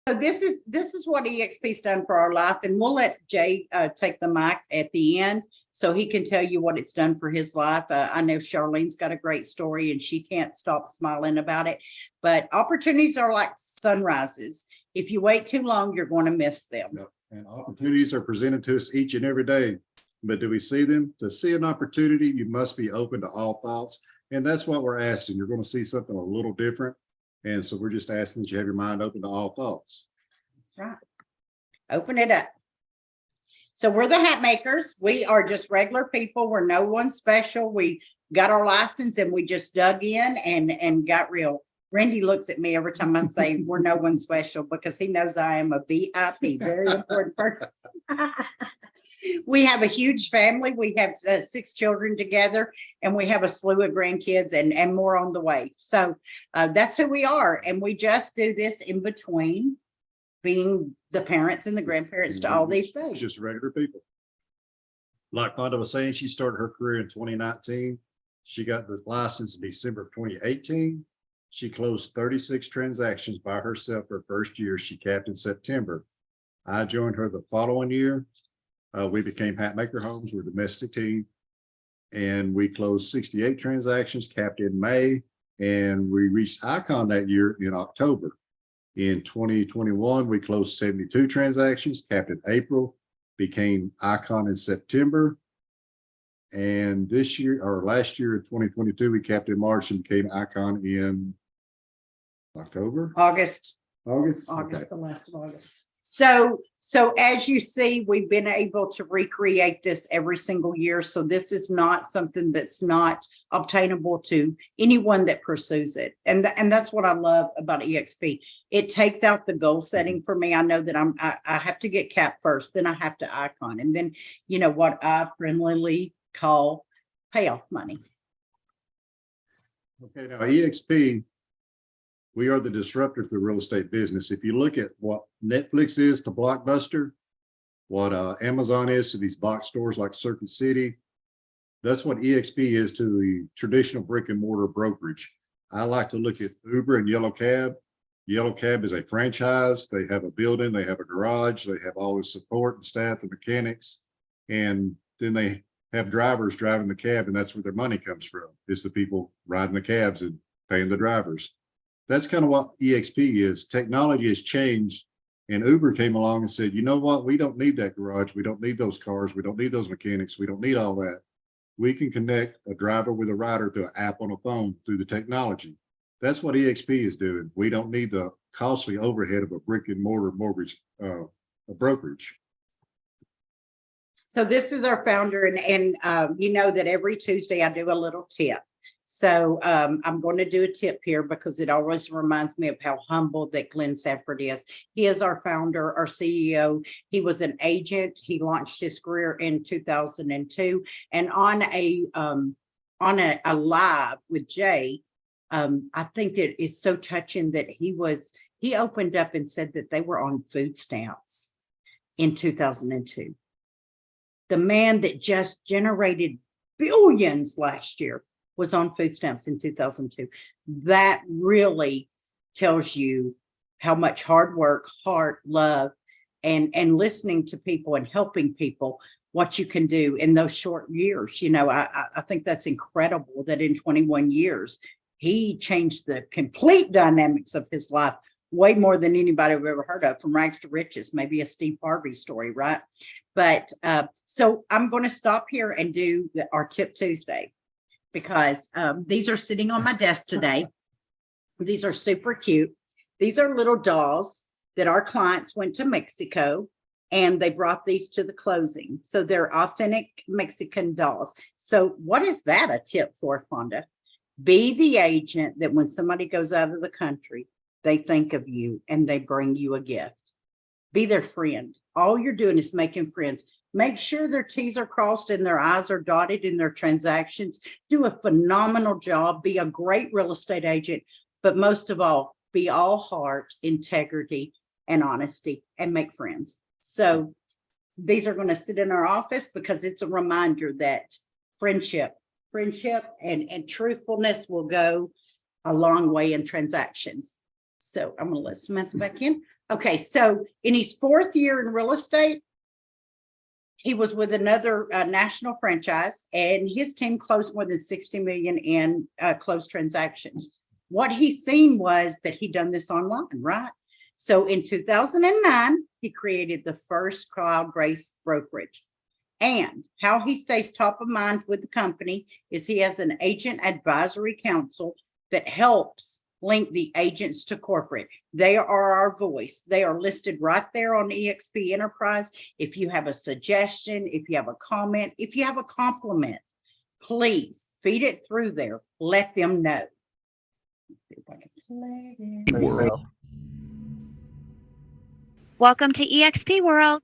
So this is what EXP's done for our life, and we'll let Jay take the mic at the end so he can tell you what it's done for his life. I know Charlene's got a great story and she can't stop smiling about it, but opportunities are like sunrises. If you wait too long, you're going to miss them. Yep. And opportunities are presented to us each and every day, but do we see them? To see an opportunity, you must be open to all thoughts, and that's what we're asking. You're going to see something a little different. And so we're just asking that you have your mind open to all thoughts. That's right. Open it up. So we're the Hatmakers. We are just regular people. We're no one special. We got our license and we just dug in and got real. Randy looks at me every time I say we're no one special because he knows I am a VIP, very important person. We have a huge family. We have 6 children together, and we have a slew of grandkids and more on the way. So that's who we are. And we just do this in between being the parents and the grandparents to all these babies. Just regular people. Like Fonda was saying, she started her career in 2019. She got the license in December of 2018. She closed 36 transactions by herself her first year. She capped in September. I joined her the following year. We became Hatmaker Homes. We're a domestic team, and we closed 68 transactions, capped in May, and we reached Icon that year in October. In 2021, we closed 72 transactions, capped in April, became Icon in September, and this year, or last year in 2022, we capped in March and became Icon in October? August, Okay. the last of August. So as you see, we've been able to recreate this every single year. So this is not something that's not obtainable to anyone that pursues it. And that's what I love about EXP. It takes out the goal setting for me. I know that I have to get capped first, then I have to Icon, and then, you know, what I friendlily call payoff money. Okay, now EXP, we are the disruptor to the real estate business. If you look at what Netflix is to Blockbuster, what Amazon is to these box stores like Circuit City, that's what EXP is to the traditional brick and mortar brokerage. I like to look at Uber and Yellow Cab. Yellow Cab is a franchise. They have a building, they have a garage, they have all the support and staff and mechanics, and then they have drivers driving the cab, and that's where their money comes from, is the people riding the cabs and paying the drivers. That's kind of what EXP is. Technology has changed, and Uber came along and said, you know what, we don't need that garage, we don't need those cars, we don't need those mechanics, we don't need all that. We can connect a driver with a rider through an app on a phone through the technology. That's what EXP is doing. We don't need the costly overhead of a brick and mortar mortgage a brokerage. So this is our founder, and you know that every Tuesday I do a little tip. So I'm going to do a tip here because it always reminds me of how humble that Glenn Sanford is. He is our founder, our CEO. He was an agent. He launched his career in 2002, and on a live with Jay, I think that it's so touching that he opened up and said that they were on food stamps in 2002. The man that just generated billions last year was on food stamps in 2002. That really tells you how much hard work, heart, love, and listening to people and helping people, what you can do in those short years. You know, I think that's incredible that in 21 years, he changed the complete dynamics of his life way more than anybody I've ever heard of, from rags to riches, maybe a Steve Harvey story, right? But so I'm going to stop here and do our Tip Tuesday, because these are sitting on my desk today. These are super cute. These are little dolls that our clients went to Mexico and they brought these to the closing. So they're authentic Mexican dolls. So what is that a tip for, Fonda? Be the agent that when somebody goes out of the country, they think of you and they bring you a gift. Be their friend. All you're doing is making friends. Make sure their T's are crossed and their I's are dotted in their transactions. Do a phenomenal job. Be a great real estate agent. But most of all, be all heart, integrity, and honesty, and make friends. So these are going to sit in our office because it's a reminder that friendship and truthfulness will go a long way in transactions. So I'm going to let Samantha back in. Okay, so in his 4th year in real estate, he was with another national franchise, and his team closed more than 60 million in closed transactions. What he seen was that he done this online, right? So in 2009, he created the first cloud-based brokerage. And how he stays top of mind with the company is he has an agent advisory council that helps link the agents to corporate. They are our voice. They are listed right there on EXP Enterprise. If you have a suggestion, if you have a comment, if you have a compliment, please feed it through there. Let them know. See if I can play it. World. Welcome to EXP World.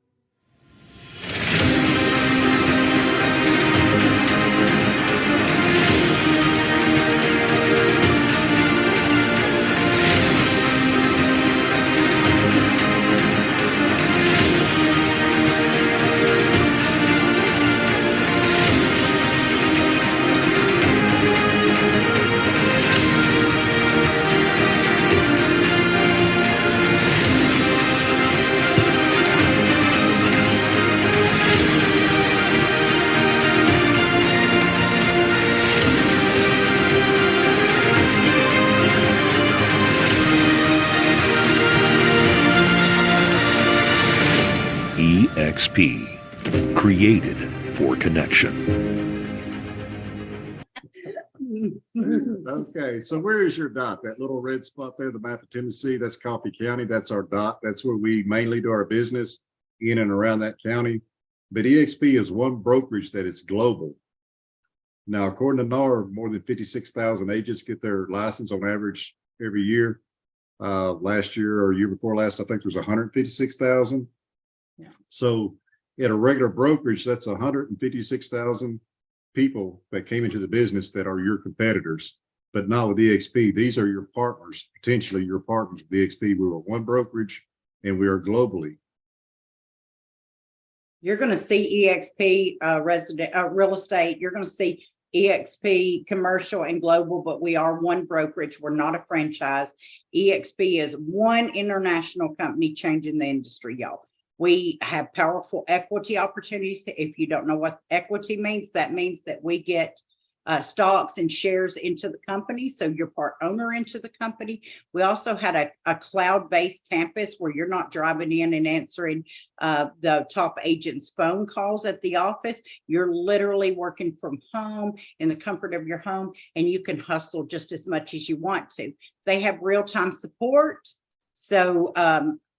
EXP, created for connection. Okay, so where is your dot? That little red spot there, the map of Tennessee, that's Coffee County. That's our dot. That's where we mainly do our business, in and around that county. But EXP is one brokerage that is global. Now, according to NAR, more than 56,000 agents get their license on average every year. Last year or year before last, I think there's 156,000. Yeah. So at a regular brokerage, that's 156,000 people that came into the business that are your competitors, but not with EXP. These are your partners, potentially your partners with EXP. We are one brokerage and we are globally. You're going to see EXP real estate. You're going to see EXP commercial and global, but we are one brokerage. We're not a franchise. EXP is one international company changing the industry, y'all. We have powerful equity opportunities. If you don't know what equity means, that means that we get stocks and shares into the company. So you're part owner into the company. We also had a cloud-based campus where you're not driving in and answering the top agent's phone calls at the office. You're literally working from home in the comfort of your home, and you can hustle just as much as you want to. They have real-time support. So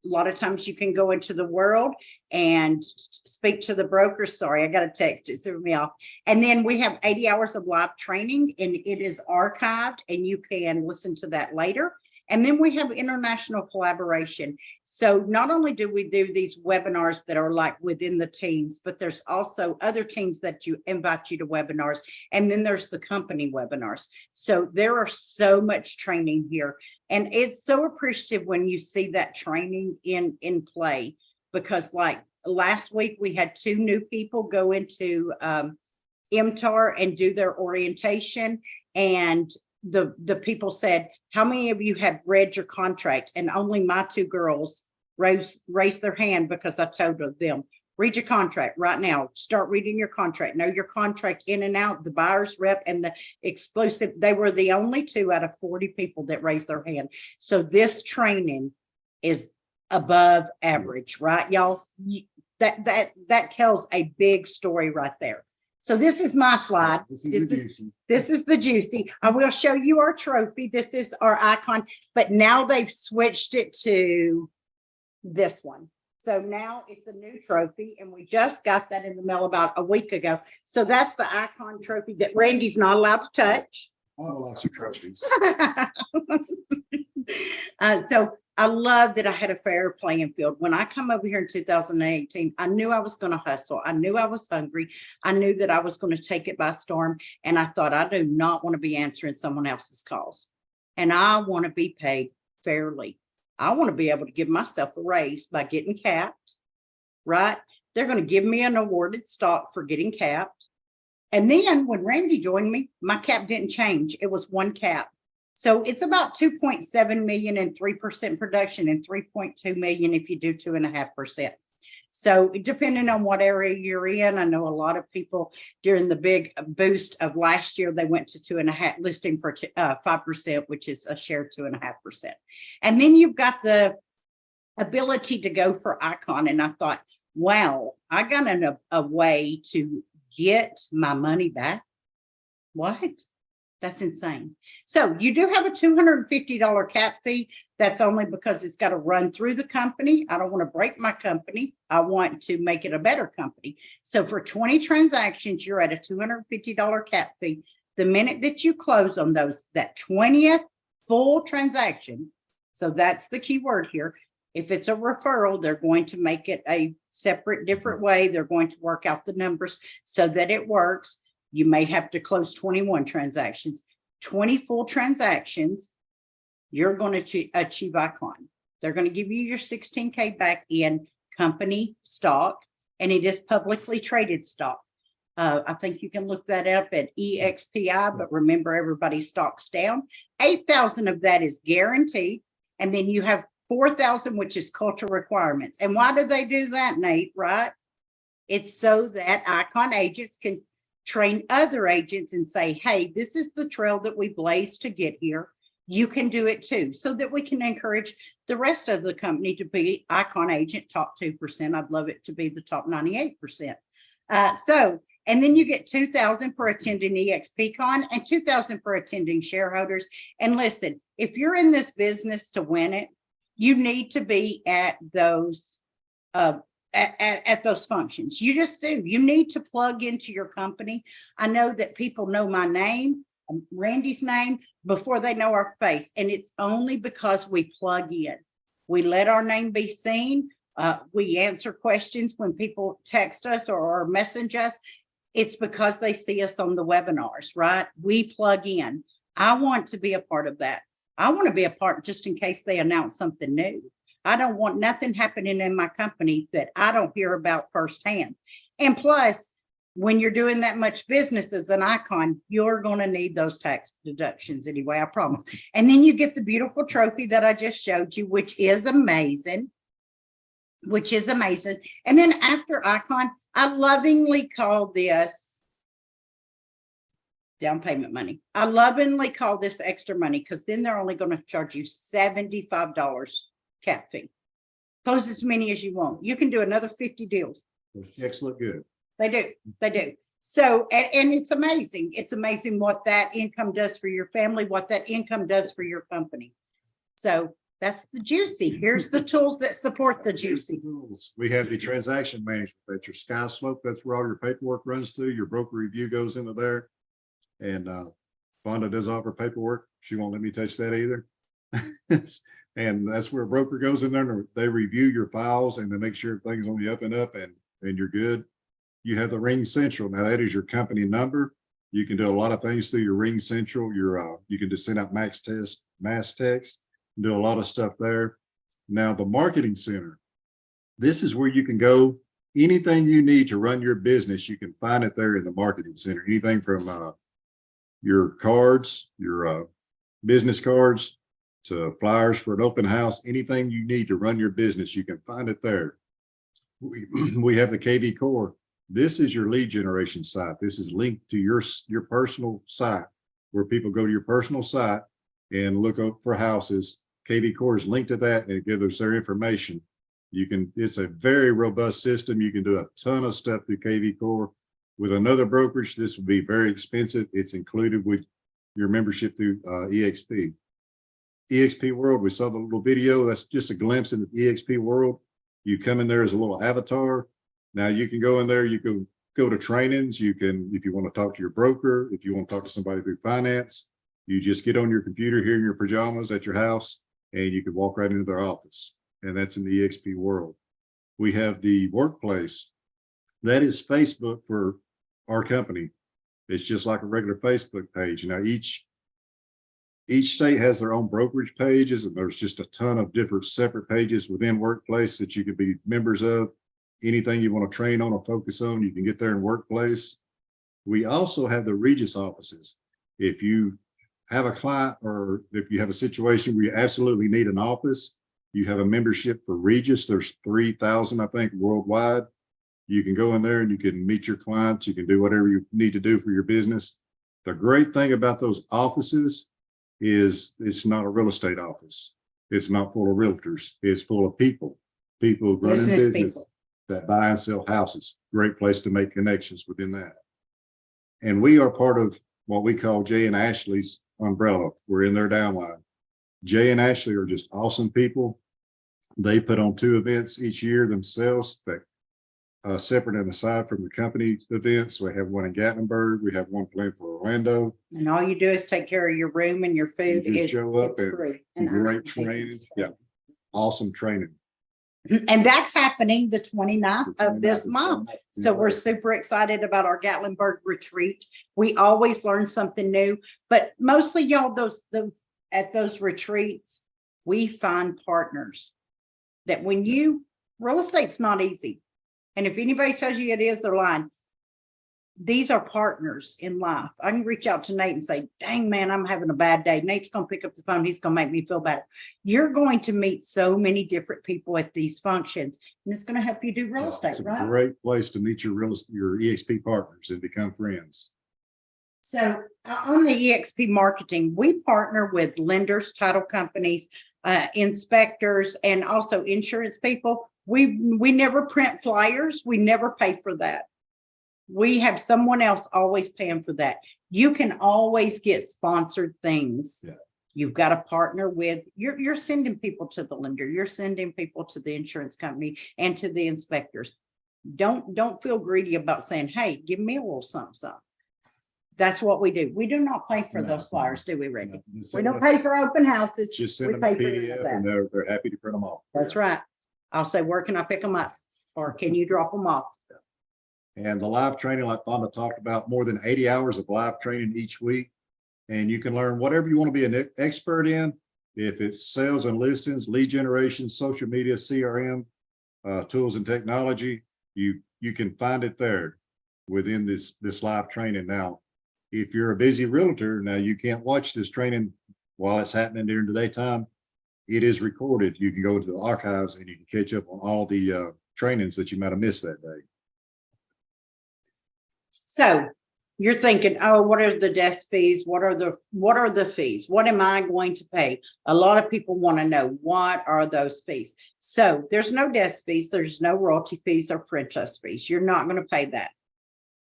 a lot of times you can go into the world and speak to the broker. Sorry, I got a text, it threw me off. And then we have 80 hours of live training, and it is archived and you can listen to that later. And then we have international collaboration. So not only do we do these webinars that are like within the teams, but there's also other teams that you invite you to webinars. And then there's the company webinars. So there are so much training here. And it's so appreciative when you see that training in play, because like last week we had 2 new people go into MTAR and do their orientation, and the people said, how many of you have read your contract? And only my 2 girls raised their hand, because I told them, read your contract right now. Start reading your contract. Know your contract in and out. The buyer's rep and the exclusive. They were the only 2 out of 40 people that raised their hand. So this training is above average, right, y'all? That tells a big story right there. So this is my slide. This is the juicy. I will show you our trophy. This is our icon, but now they've switched it to this one. So now it's a new trophy, and we just got that in the mail about a week ago. So that's the icon trophy that Randy's not allowed to touch. I have lots of trophies. So I love that I had a fair playing field. When I come over here in 2018, I knew I was going to hustle. I knew I was hungry. I knew that I was going to take it by storm. And I thought, I do not want to be answering someone else's calls. And I want to be paid fairly. I want to be able to give myself a raise by getting capped, right? They're going to give me an awarded stock for getting capped. And then when Randy joined me, my cap didn't change. It was 1 cap. So it's about 2.7 million and 3% production and 3.2 million if you do 2.5%. So depending on what area you're in, I know a lot of people during the big boost of last year, they went to 2.5 listing for 5%, which is a share 2.5%. And then you've got the ability to go for icon. And I thought, wow, I got a way to get my money back. What? That's insane. So you do have a $250 cap fee. That's only because it's got to run through the company. I don't want to break my company. I want to make it a better company. So for 20 transactions, you're at a $250 cap fee. The minute that you close on that 20th full transaction, so that's the key word here. If it's a referral, they're going to make it a separate, different way. They're going to work out the numbers so that it works. You may have to close 21 transactions, 20 full transactions. You're going to achieve icon. They're going to give you your 16K back in company stock, and it is publicly traded stock. I think you can look that up at EXPI, but remember, everybody's stock's down. 8,000 of that is guaranteed. And then you have 4,000, which is cultural requirements. And why do they do that, Nate, right? It's so that icon agents can train other agents and say, hey, this is the trail that we blazed to get here. You can do it too, so that we can encourage the rest of the company to be icon agent top 2%. I'd love it to be the top 98%. And then you get 2,000 for attending EXPCon and 2,000 for attending shareholders. And listen, if you're in this business to win it, you need to be at those at those functions. You just do. You need to plug into your company. I know that people know my name, Randy's name, before they know our face. And it's only because we plug in. We let our name be seen. We answer questions when people text us or message us. It's because they see us on the webinars, right? We plug in. I want to be a part of that. I want to be a part just in case they announce something new. I don't want nothing happening in my company that I don't hear about firsthand. And plus, when you're doing that much business as an icon, you're going to need those tax deductions anyway, I promise. And then you get the beautiful trophy that I just showed you, which is amazing. And then after icon, I lovingly call this down payment money. I lovingly call this extra money because then they're only going to charge you $75 cap fee. Close as many as you want. You can do another 50 deals. Those checks look good. They do. So, and it's amazing. It's amazing what that income does for your family, what that income does for your company. So that's the juicy. Here's the tools that support the juicy. We have the transaction management. That's your sky slope. That's where all your paperwork runs through. Your broker review goes into there. And Fonda does offer paperwork. She won't let me touch that either. And that's where a broker goes in there and they review your files and they make sure everything's on the up and up and you're good. You have the Ring Central. Now that is your company number. You can do a lot of things through your Ring Central. You can just send out mass text, do a lot of stuff there. Now the Marketing Center. This is where you can go. Anything you need to run your business, you can find it there in the Marketing Center. Anything from your cards, your business cards, to flyers for an open house, anything you need to run your business, you can find it there. We have the KV Core. This is your lead generation site. This is linked to your personal site where people go to your personal site and look up for houses. KV Core is linked to that and it gives us their information. It's a very robust system. You can do a ton of stuff through KV Core. With another brokerage, this would be very expensive. It's included with your membership through EXP. EXP World, we saw the little video. That's just a glimpse into the EXP World. You come in there as a little avatar. Now you can go in there, you can go to trainings. You can, if you want to talk to your broker, if you want to talk to somebody through finance, you just get on your computer here in your pajamas at your house and you can walk right into their office. And that's in the EXP World. We have the Workplace. That is Facebook for our company. It's just like a regular Facebook page. Now each state has their own brokerage pages, and there's just a ton of different separate pages within Workplace that you could be members of. Anything you want to train on or focus on, you can get there in Workplace. We also have the Regis offices. If you have a client, or if you have a situation where you absolutely need an office, you have a membership for Regis. There's 3,000, I think, worldwide. You can go in there and you can meet your clients. You can do whatever you need to do for your business. The great thing about those offices is it's not a real estate office. It's not full of realtors. It's full of people running Business business people. that buy and sell houses. Great place to make connections within that. And we are part of what we call Jay and Ashley's umbrella. We're in their downline. Jay and Ashley are just awesome people. They put on 2 events each year themselves that separate and aside from the company events. We have one in Gatlinburg. We have one planned for Orlando. And all you do is take care of your room and your food. You just It's, show up it's and free. And great training. Yeah, awesome training. And that's happening the 29th of this 29th is month. coming up. So we're super excited about our Gatlinburg retreat. We always learn something new, but mostly y'all, those at those retreats, we find partners that when real estate's not easy. And if anybody tells you it is, they're lying. These are partners in life. I can reach out to Nate and say, dang man, I'm having a bad day. Nate's going to pick up the phone. He's going to make me feel better. You're going to meet so many different people at these functions, and it's going to help you do real estate, It's a right? great place to meet your EXP partners and become friends. So on the EXP marketing, we partner with lenders, title companies, inspectors, and also insurance people. We never print flyers. We never pay for that. We have someone else always paying for that. You can always get sponsored things. Yeah. You've got to partner with, you're sending people to the lender. You're sending people to the insurance company and to the inspectors. Don't feel greedy about saying, hey, give me a little something. That's what we do. We do not pay for those flyers, do we, Randy? We don't pay for open houses. Just We send them a pay for PDF that. and they're happy to print them off. That's right. I'll say, where can I pick them up? Or can you drop them off? And the live training, like Fonda talked about, more than 80 hours of live training each week. And you can learn whatever you want to be an expert in. If it's sales and listings, lead generation, social media, CRM, tools and technology, you can find it there within this live training. Now, if you're a busy realtor, now you can't watch this training while it's happening during the daytime. It is recorded. You can go to the archives and you can catch up on all the trainings that you might have missed that day. So you're thinking, oh, what are the desk fees? What are the fees? What am I going to pay? A lot of people want to know, what are those fees? So there's no desk fees. There's no royalty fees or franchise fees. You're not going to pay that.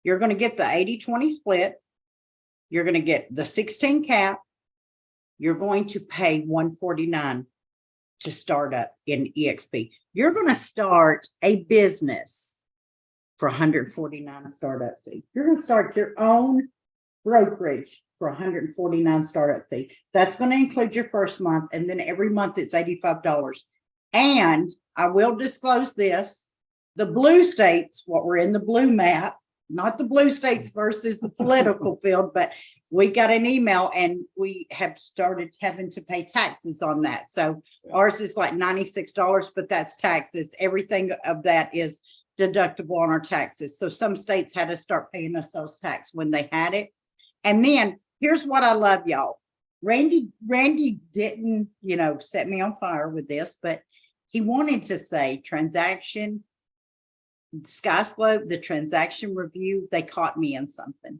You're going to get the 80-20 split. You're going to get the 16 cap. You're going to pay $149 to start up in EXP. You're going to start a business for $149 a startup fee. You're going to start your own brokerage for $149 startup fee. That's going to include your first month, and then every month it's $85. And I will disclose this: the blue states, what we're in the blue map, not the blue states versus the political field, but we got an email and we have started having to pay taxes on that. So ours is like $96, but that's taxes. Everything of that is deductible on our taxes. So some states had to start paying us sales tax when they had it. And then here's what I love, y'all. Randy didn't, set me on fire with this, but he wanted to say transaction, Sky Slope, the transaction review, they caught me in something.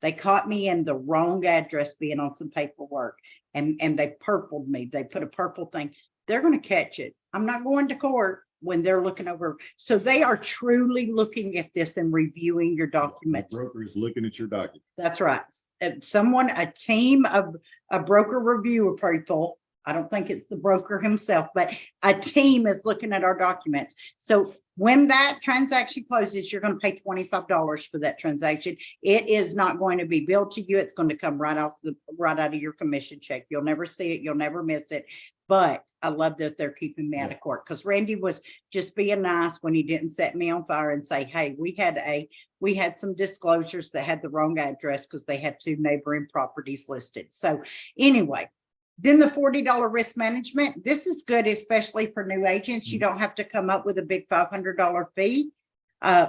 They caught me in the wrong address being on some paperwork, and they purpled me. They put a purple thing. They're going to catch it. I'm not going to court when they're looking over. So they are truly looking at this and reviewing your documents. The broker is looking at your documents. That's right. A team of a broker reviewer people, I don't think it's the broker himself, but a team is looking at our documents. So when that transaction closes, you're going to pay $25 for that transaction. It is not going to be billed to you. It's going to come right out of your commission check. You'll never see it. You'll never miss it. But I love that they're keeping me out of court, because Randy was just being nice when he didn't set me on fire and say, hey, we had some disclosures that had the wrong address because they had 2 neighboring properties listed. So anyway, then the $40 risk management. This is good, especially for new agents. You don't have to come up with a big $500 fee,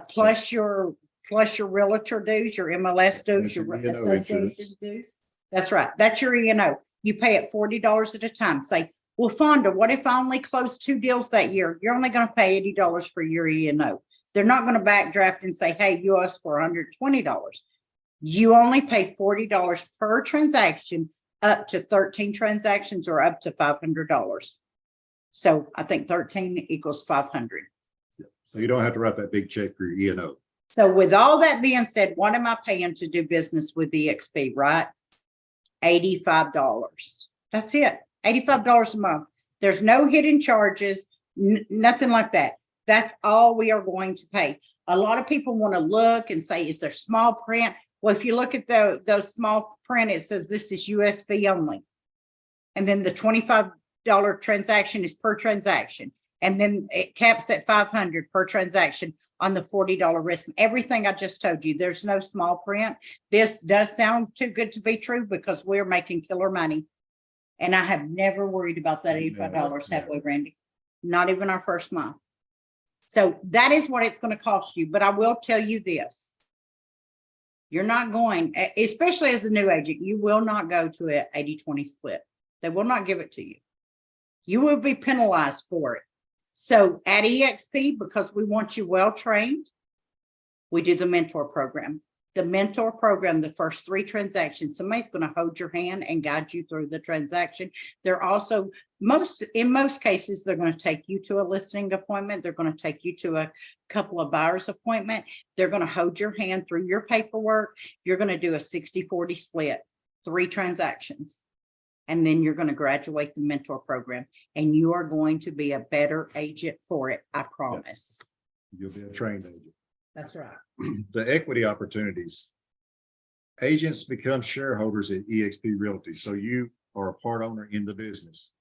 plus your realtor dues, your MLS dues, your association dues. That's right. That's your E&O. You pay it $40 at a time. Say, well, Fonda, what if I only close 2 deals that year? You're only going to pay $80 for your E&O. They're not going to backdraft and say, hey, you owe us $420. You only pay $40 per transaction up to 13 transactions or up to $500. So I think 13 equals 500. So you don't have to write that big check for your E&O. So with all that being said, what am I paying to do business with EXP, right? $85. That's it. $85 a month. There's no hidden charges, nothing like that. That's all we are going to pay. A lot of people want to look and say, is there small print? Well, if you look at those small print, it says this is USB only. And then the $25 transaction is per transaction. And then it caps at $500 per transaction on the $40 risk. Everything I just told you, there's no small print. This does sound too good to be true because we're making killer money. And I have never worried about that $85, have we, Randy? Not even our first month. So that is what it's going to cost you. But I will tell you this. You're not going, especially as a new agent, you will not go to an 80-20 split. They will not give it to you. You will be penalized for it. So at EXP, because we want you well-trained, we do the mentor program. The mentor program, the first 3 transactions, somebody's going to hold your hand and guide you through the transaction. They're also, in most cases, they're going to take you to a listing appointment. They're going to take you to a couple of buyers appointment. They're going to hold your hand through your paperwork. You're going to do a 60-40 split, 3 transactions. And then you're going to graduate the mentor program and you are going to be a better agent for it. I promise. You'll be a trained agent. That's right. The equity opportunities. Agents become shareholders at EXP Realty. So you are a part owner in the business.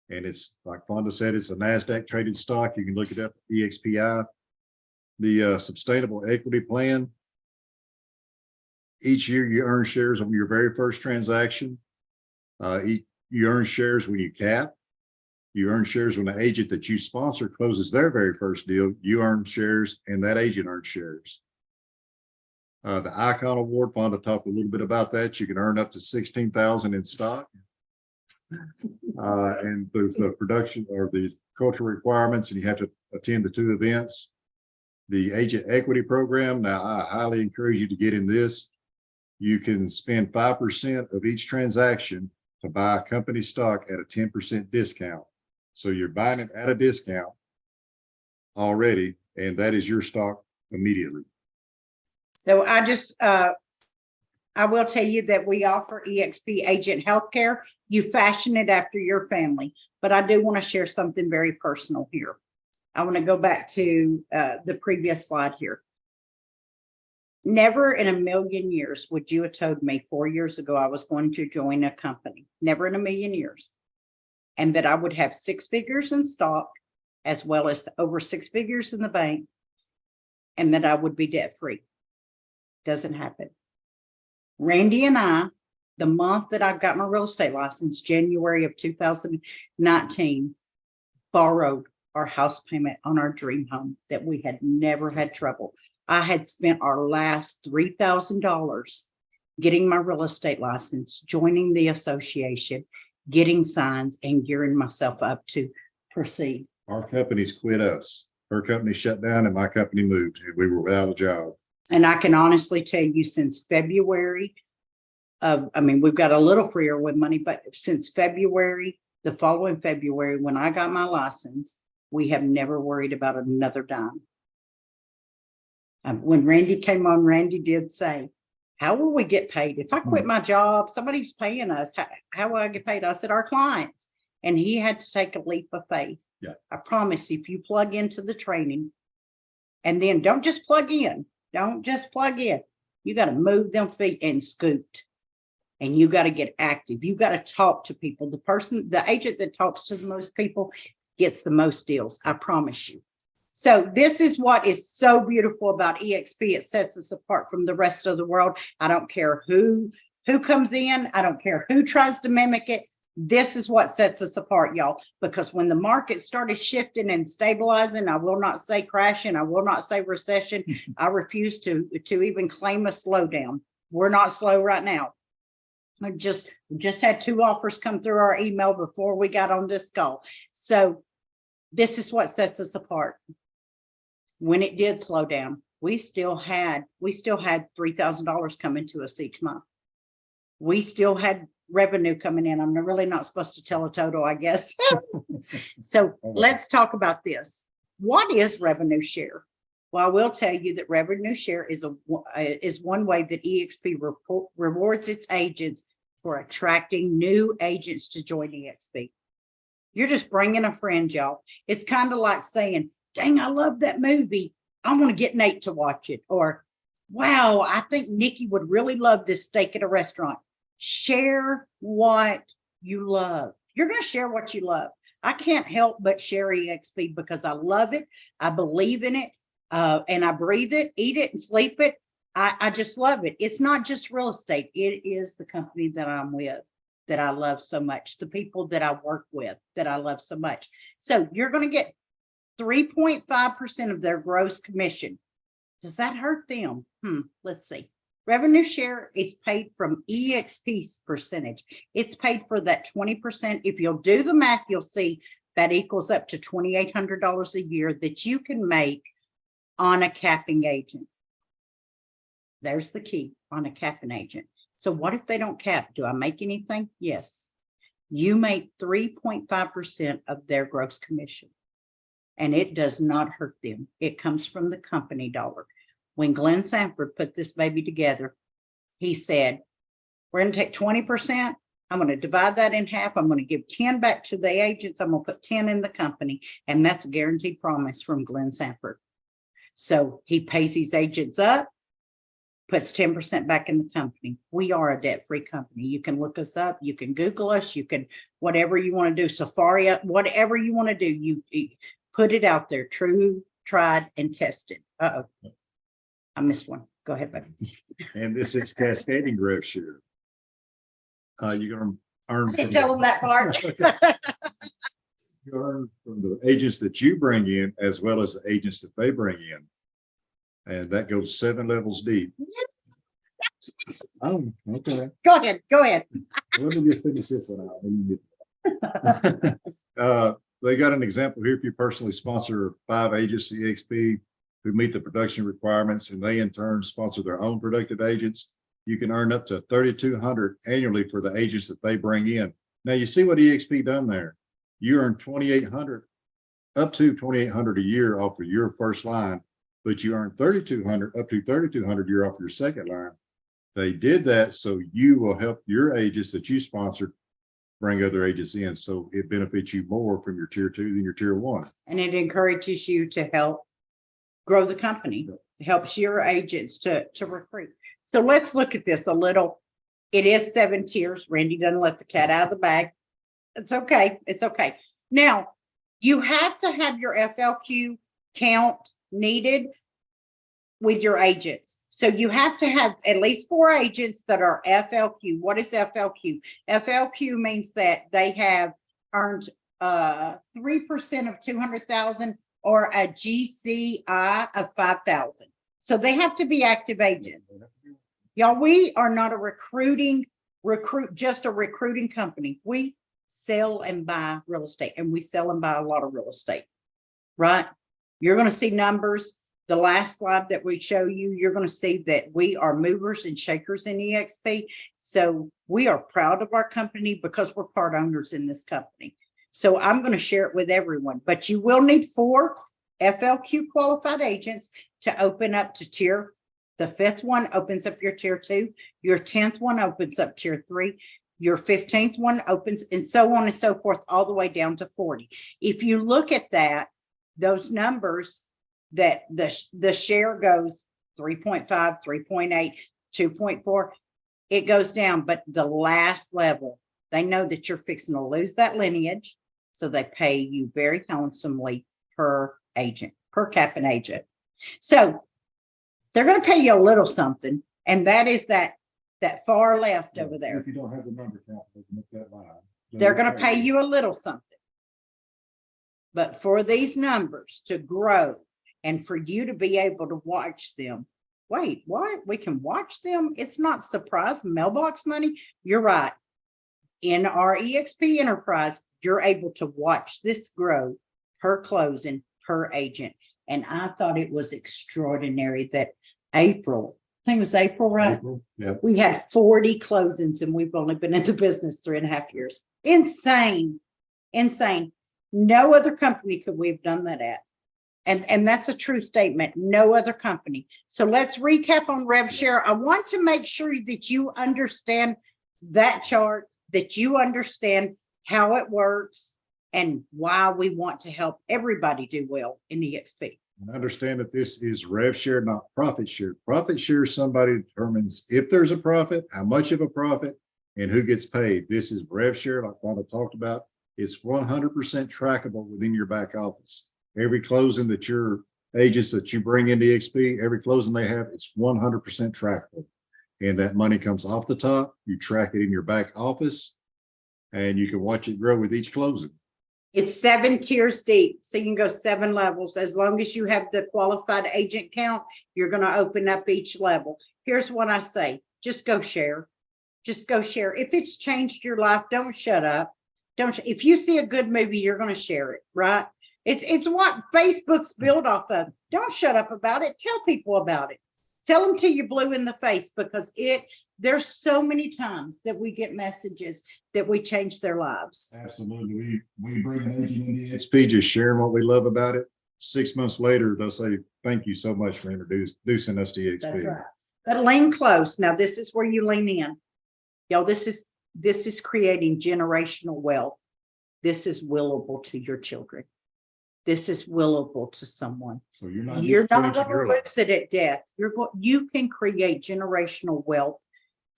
And it's like Fonda said, it's a NASDAQ traded stock. You can look it up at EXPI. The sustainable equity plan. Each year you earn shares on your very first transaction. You earn shares when you cap. You earn shares when the agent that you sponsor closes their very first deal. You earn shares and that agent earns shares. The Icon Award, Fonda talked a little bit about that. You can earn up to $16,000 in stock. And there's the production or the cultural requirements, and you have to attend the 2 events. The agent equity program. Now, I highly encourage you to get in this. You can spend 5% of each transaction to buy a company stock at a 10% discount. So you're buying it at a discount already, and that is your stock immediately. So I will tell you that we offer EXP Agent Healthcare. You fashion it after your family, but I do want to share something very personal here. I want to go back to the previous slide here. Never in a million years would you have told me 4 years ago I was going to join a company. Never in a million years. And that I would have 6 figures in stock, as well as over 6 figures in the bank, and that I would be debt free. Doesn't happen. Randy and I, the month that I've got my real estate license, January of 2019, borrowed our house payment on our dream home that we had never had trouble. I had spent our last $3,000 getting my real estate license, joining the association, getting signs, and gearing myself up to proceed. Our companies quit us. Her company shut down and my company moved. We were without a job. And I can honestly tell you since February we've got a little freer with money, but since February, the following February, when I got my license, we have never worried about another dime. When Randy came on, Randy did say, how will we get paid? If I quit my job, somebody's paying us. How will I get paid? I said, our clients. And he had to take a leap of faith. Yeah. I promise if you plug into the training, and then don't just plug in. Don't just plug in. You got to move them feet and scoot. And you got to get active. You got to talk to people. The agent that talks to the most people gets the most deals. I promise you. So this is what is so beautiful about EXP. It sets us apart from the rest of the world. I don't care who comes in. I don't care who tries to mimic it. This is what sets us apart, y'all, because when the market started shifting and stabilizing, I will not say crashing. I will not say recession. I refuse to even claim a slowdown. We're not slow right now. I just had 2 offers come through our email before we got on this call. So this is what sets us apart. When it did slow down, we still had $3,000 coming to us each month. We still had revenue coming in. I'm really not supposed to tell a total, I guess. So let's talk about this. What is revenue share? Well, I will tell you that revenue share is one way that EXP rewards its agents for attracting new agents to join EXP. You're just bringing a friend, y'all. It's kind of like saying, dang, I love that movie. I want to get Nate to watch it. Or, wow, I think Nikki would really love this steak at a restaurant. Share what you love. You're going to share what you love. I can't help but share EXP because I love it. I believe in it. And I breathe it, eat it, and sleep it. I just love it. It's not just real estate. It is the company that I'm with that I love so much. The people that I work with that I love so much. So you're going to get 3.5% of their gross commission. Does that hurt them? Let's see. Revenue share is paid from EXP's percentage. It's paid for that 20%. If you'll do the math, you'll see that equals up to $2,800 a year that you can make on a capping agent. There's the key, on a capping agent. So what if they don't cap? Do I make anything? Yes. You make 3.5% of their gross commission. And it does not hurt them. It comes from the company dollar. When Glenn Sanford put this baby together, he said, we're going to take 20%. I'm going to divide that in half. I'm going to give 10 back to the agents. I'm going to put 10 in the company. And that's a guaranteed promise from Glenn Sanford. So he pays his agents up, puts 10% back in the company. We are a debt-free company. You can look us up. You can Google us. You can, whatever you want to do, Safari, whatever you want to do, you put it out there. True, tried, and tested. Uh-oh. I missed one. Go ahead, buddy. And this is cascading growth share. You're going to earn. I didn't tell them that part. You earn from the agents that you bring in as well as the agents that they bring in. And that goes 7 levels deep. Oh, okay. Go ahead. Go ahead. Let me just finish this one out. They got an example here. If you personally sponsor 5 agents at EXP who meet the production requirements and they in turn sponsor their own productive agents, you can earn up to $3,200 annually for the agents that they bring in. Now you see what EXP done there. You earn $2,800, up to $2,800 a year off of your first line, but you earn $3,200, up to $3,200 a year off your second line. They did that so you will help your agents that you sponsored bring other agents in. So it benefits you more from your tier 2 than your tier 1. And it encourages you to help grow the company. It helps your agents to recruit. So let's look at this a little. It is 7 tiers. Randy doesn't let the cat out of the bag. It's okay. It's okay. Now, you have to have your FLQ count needed with your agents. So you have to have at least 4 agents that are FLQ. What is FLQ? FLQ means that they have earned 3% of 200,000 or a GCI of 5,000. So they have to be active agents. Y'all, we are not a recruiting company. We sell and buy real estate, and we sell and buy a lot of real estate, right? You're going to see numbers. The last slide that we show you, you're going to see that we are movers and shakers in EXP. So we are proud of our company because we're part owners in this company. So I'm going to share it with everyone, but you will need 4 FLQ qualified agents to open up to tier. The 5th one opens up your tier 2. Your 10th one opens up tier 3. Your 15th one opens, and so on and so forth, all the way down to 40. If you look at that, those numbers, that the share goes 3.5, 3.8, 2.4, it goes down. But the last level, they know that you're fixing to lose that lineage. So they pay you very handsomely per agent, per capping agent. So they're going to pay you a little something. And that is that far left over there. If you don't have the number count, they can make that line. They're going to pay you a little something. But for these numbers to grow and for you to be able to watch them, wait, what? We can watch them? It's not surprise mailbox money. You're right. In our EXP enterprise, you're able to watch this grow per closing, per agent. And I thought it was extraordinary that April, I think it was April, right? April, yeah. We had 40 closings and we've only been into business 3.5 years. Insane, insane. No other company could we have done that at. And that's a true statement. No other company. So let's recap on rev share. I want to make sure that you understand that chart, that you understand how it works and why we want to help everybody do well in EXP. And understand that this is rev share, not profit share. Profit share, somebody determines if there's a profit, how much of a profit, and who gets paid. This is rev share, like Wanda talked about. It's 100% trackable within your back office. Every closing that your agents that you bring into EXP, every closing they have, it's 100% trackable. And that money comes off the top. You track it in your back office and you can watch it grow with each closing. It's 7 tiers deep, so you can go 7 levels. As long as you have the qualified agent count, you're going to open up each level. Here's what I say. Just go share. Just go share. If it's changed your life, don't shut up. If you see a good movie, you're going to share it, right? It's what Facebook's built off of. Don't shut up about it. Tell people about it. Tell them till you're blue in the face, because there's so many times that we get messages that we change their lives. Absolutely. We bring an agent into EXP, just sharing what we love about it. 6 months later, they'll say, thank you so much for introducing us to EXP. That's right. But lean close. Now, this is where you lean in. Y'all, this is creating generational wealth. This is willable to your children. This is willable to someone. So you're not going to lose it at death. You can create generational wealth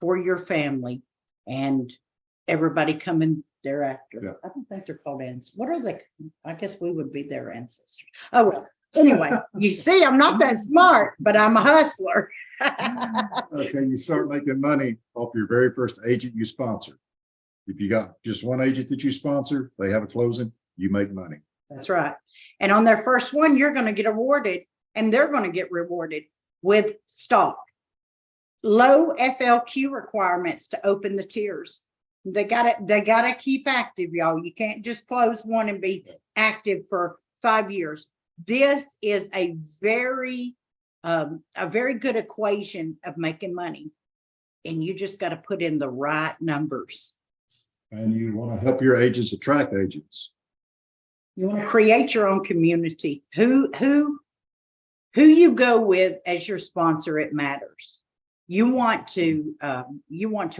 for your family and everybody coming thereafter. Yeah. I don't think they're called ancestors. What are they? I guess we would be their ancestors. Oh, well, anyway, you see, I'm not that smart, but I'm a hustler. Okay, you start making money off your very first agent you sponsor. If you got just one agent that you sponsor, they have a closing, you make money. That's right. And on their first one, you're going to get awarded, and they're going to get rewarded with stock. Low FLQ requirements to open the tiers. They got to keep active, y'all. You can't just close one and be active for 5 years. This is a very good equation of making money. And you just got to put in the right numbers. And you want to help your agents attract agents. You want to create your own community. Who you go with as your sponsor, it matters. You want to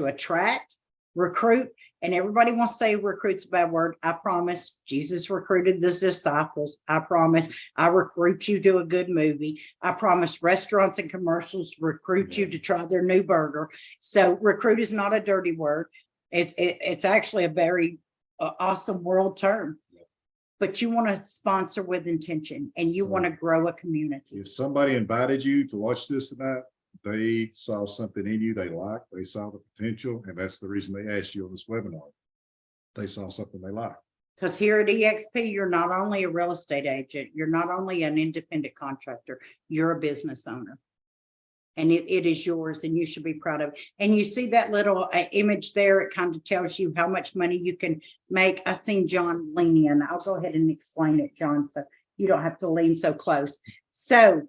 attract, recruit, and everybody wants to say recruit's a bad word. I promise Jesus recruited the disciples. I promise I recruit you to a good movie. I promise restaurants and commercials recruit you to try their new burger. So recruit is not a dirty word. It's actually a very awesome world term. But you want to sponsor with intention, and you want to grow a community. If somebody invited you to watch this tonight, they saw something in you they liked, they saw the potential, and that's the reason they asked you on this webinar. They saw something they liked. Because here at EXP, you're not only a real estate agent, you're not only an independent contractor, you're a business owner. And it is yours, and you should be proud of it. And you see that little image there, it kind of tells you how much money you can make. I've seen John lean in. I'll go ahead and explain it, John, so you don't have to lean so close. So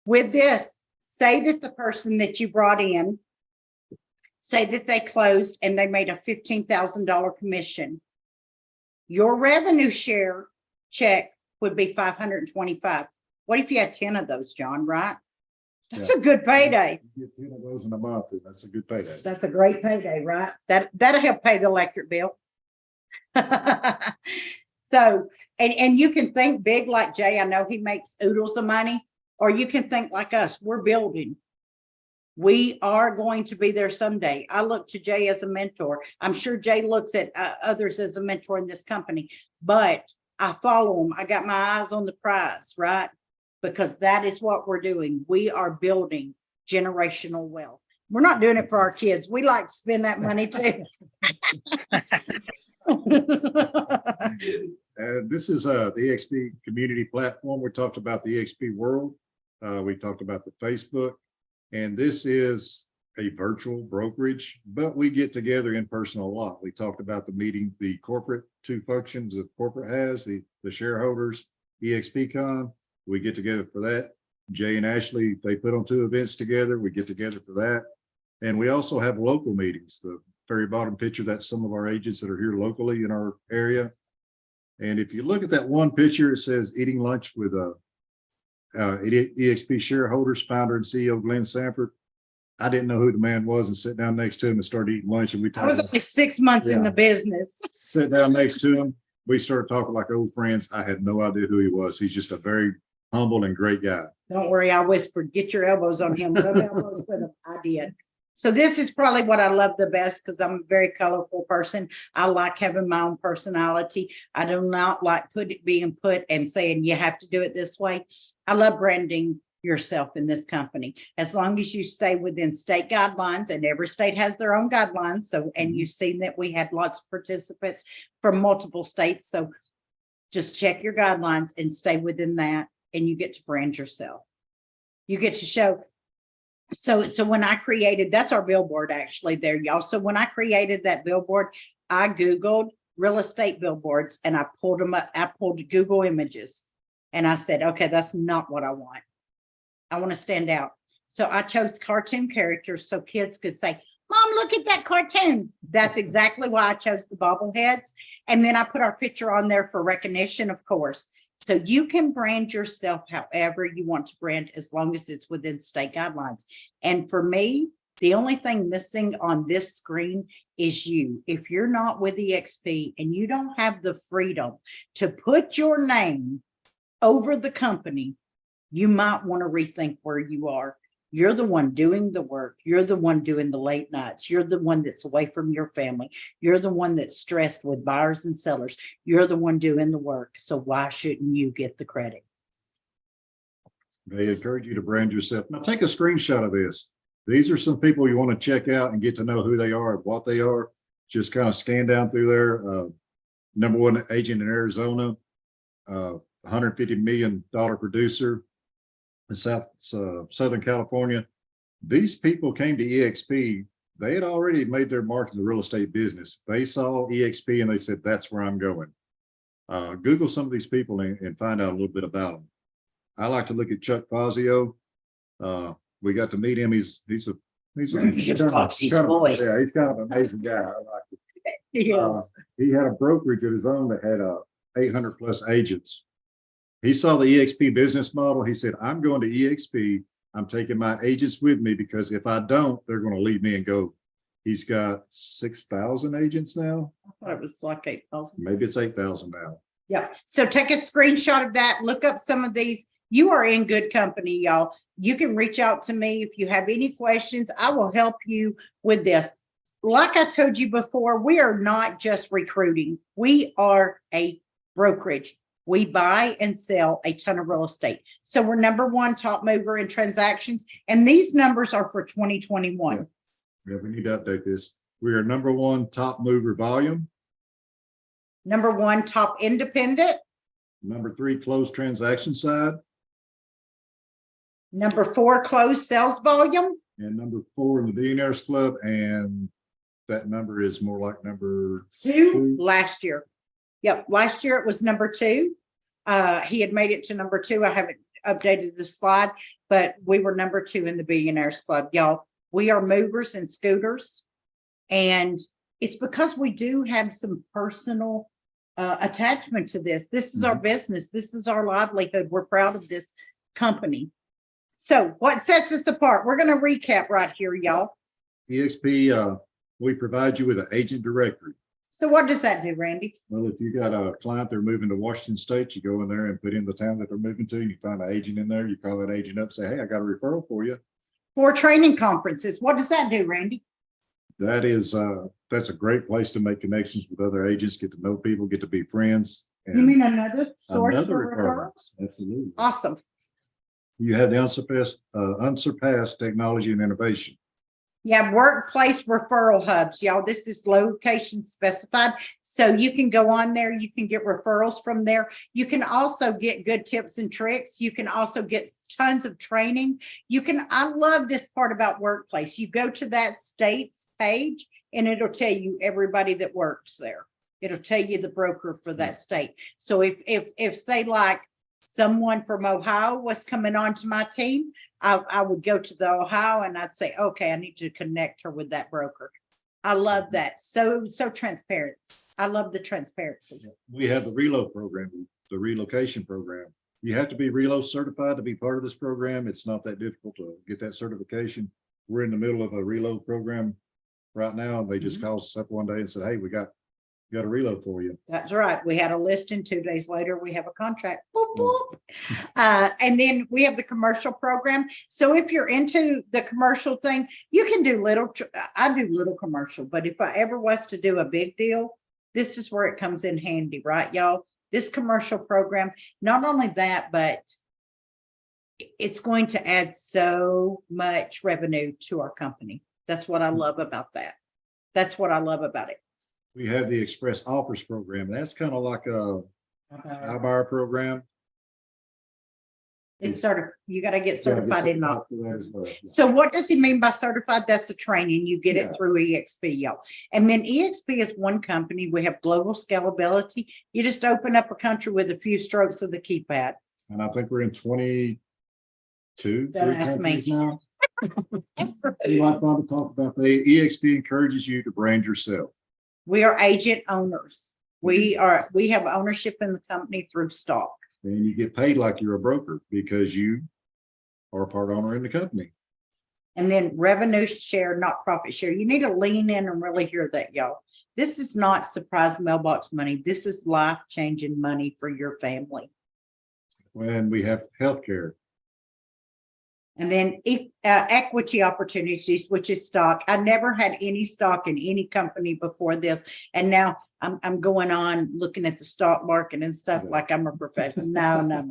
with this, say that the person that you brought in, say that they closed and they made a $15,000 commission. Your revenue share check would be $525. What if you had 10 of those, John, right? That's a good payday. You get 10 of those in a month, and that's a good payday. That's a great payday, right? That'll help pay the electric bill. So, and you can think big like Jay. I know he makes oodles of money, or you can think like us. We're building. We are going to be there someday. I look to Jay as a mentor. I'm sure Jay looks at others as a mentor in this company, but I follow him. I got my eyes on the prize, right? Because that is what we're doing. We are building generational wealth. We're not doing it for our kids. We like to spend that money too. This is the EXP community platform. We talked about the EXP world. We talked about the Facebook. And this is a virtual brokerage, but we get together in person a lot. We talked about the meeting, the corporate two functions that corporate has, the shareholders, EXPCon. We get together for that. Jay and Ashley, they put on 2 events together. We get together for that. And we also have local meetings. The very bottom picture, that's some of our agents that are here locally in our area. And if you look at that one picture, it says eating lunch with EXP shareholders, founder and CEO Glenn Sanford. I didn't know who the man was and sit down next to him and start eating lunch. And we I was talked, only 6 months in Yeah. the business. sit down next to him. We started talking like old friends. I had no idea who he was. He's just a very humble and great guy. Don't worry, I whispered, get your elbows on him. Rub elbows with him. I did. So this is probably what I love the best because I'm a very colorful person. I like having my own personality. I do not like being put and saying you have to do it this way. I love branding yourself in this company. As long as you stay within state guidelines, and every state has their own guidelines. So, and you've seen that we had lots of participants from multiple states. So just check your guidelines and stay within that, and you get to brand yourself. You get to show. So when I created, that's our billboard actually there, y'all. So when I created that billboard, I Googled real estate billboards and I pulled them up. I pulled Google images and I said, okay, that's not what I want. I want to stand out. So I chose cartoon characters so kids could say, Mom, look at that cartoon. That's exactly why I chose the bobbleheads. And then I put our picture on there for recognition, of course. So you can brand yourself however you want to brand, as long as it's within state guidelines. And for me, the only thing missing on this screen is you. If you're not with EXP and you don't have the freedom to put your name over the company, you might want to rethink where you are. You're the one doing the work. You're the one doing the late nights. You're the one that's away from your family. You're the one that's stressed with buyers and sellers. You're the one doing the work. So why shouldn't you get the credit? They encourage you to brand yourself. Now take a screenshot of this. These are some people you want to check out and get to know who they are and what they are. Just kind of scan down through there. #1 agent in Arizona, $150 million producer in Southern California. These people came to EXP. They had already made their mark in the real estate business. They saw EXP and they said, that's where I'm going. Google some of these people and find out a little bit about them. I like to look at Chuck Fazio. We got to meet him. He's Foxy's voice. Yeah, he's kind of an amazing guy. I like it. Yes. He had a brokerage of his own that had 800 plus agents. He saw the EXP business model. He said, I'm going to EXP. I'm taking my agents with me because if I don't, they're going to leave me and go. He's got 6,000 agents now. I thought it was like 8,000. Maybe it's 8,000 now. Yeah. So take a screenshot of that. Look up some of these. You are in good company, y'all. You can reach out to me if you have any questions. I will help you with this. Like I told you before, we are not just recruiting. We are a brokerage. We buy and sell a ton of real estate. So we're #1 top mover in transactions. And these numbers are for 2021. Yeah, we need to update this. We are #1 top mover volume. #1 top independent. #3 closed transaction side. #4 closed sales volume. And #4 in the Billionaires Club. And that number is more like #2 last year. Yep, last year it was #2. He had made it to #2. I haven't updated the slide, but we were #2 in the Billionaires Club. Y'all, we are movers and scooters. And it's because we do have some personal attachment to this. This is our business. This is our livelihood. We're proud of this company. So what sets us apart? We're going to recap right here, y'all. EXP, we provide you with an agent directory. So what does that do, Randy? Well, if you got a client they're moving to Washington State, you go in there and put in the town that they're moving to, and you find an agent in there, you call that agent up, say, hey, I got a referral for you. For training conferences, what does that do, Randy? That is, that's a great place to make connections with other agents, get to know people, get to be friends. You mean another source another for referral. referrals? Absolutely. Awesome. You have the unsurpassed technology and innovation. Yeah, workplace referral hubs, y'all. This is location specified. So you can go on there, you can get referrals from there. You can also get good tips and tricks. You can also get tons of training. I love this part about workplace. You go to that state's page and it'll tell you everybody that works there. It'll tell you the broker for that state. So if say like someone from Ohio was coming onto my team, I would go to the Ohio and I'd say, okay, I need to connect her with that broker. I love that. So transparent. I love the transparency. We have the reload program, the relocation program. You have to be reload certified to be part of this program. It's not that difficult to get that certification. We're in the middle of a reload program right now. They just called us up one day and said, hey, we got a reload for you. That's right. We had a listing. 2 days later, we have a contract. Boop, boop. And then we have the commercial program. So if you're into the commercial thing, you can do I do little commercial, but if I ever was to do a big deal, this is where it comes in handy, right, y'all? This commercial program, not only that, but it's going to add so much revenue to our company. That's what I love about that. That's what I love about it. We have the Express Offers program. That's kind of like a iBuyer program. It's you got to get certified in that. for that as well. So what does he mean by certified? That's a training. You get it through EXP, y'all. And then EXP is one company. We have global scalability. You just open up a country with a few strokes of the keypad. And I think we're in 22 Don't ask me. countries now. We like to talk about the EXP encourages you to brand yourself. We are agent owners. We have ownership in the company through stock. And you get paid like you're a broker because you are a part owner in the company. And then revenue share, not profit share. You need to lean in and really hear that, y'all. This is not surprise mailbox money. This is life-changing money for your family. When we have healthcare. And then equity opportunities, which is stock. I never had any stock in any company before this. And now I'm going on looking at the stock market and stuff like I'm a professional. No.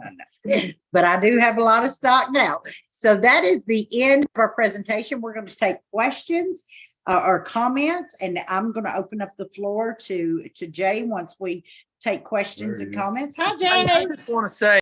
But I do have a lot of stock now. So that is the end of our presentation. We're going to take questions or comments, and I'm going to open up the floor to Jay once we take questions and comments. Hi, Jay. I just want to say,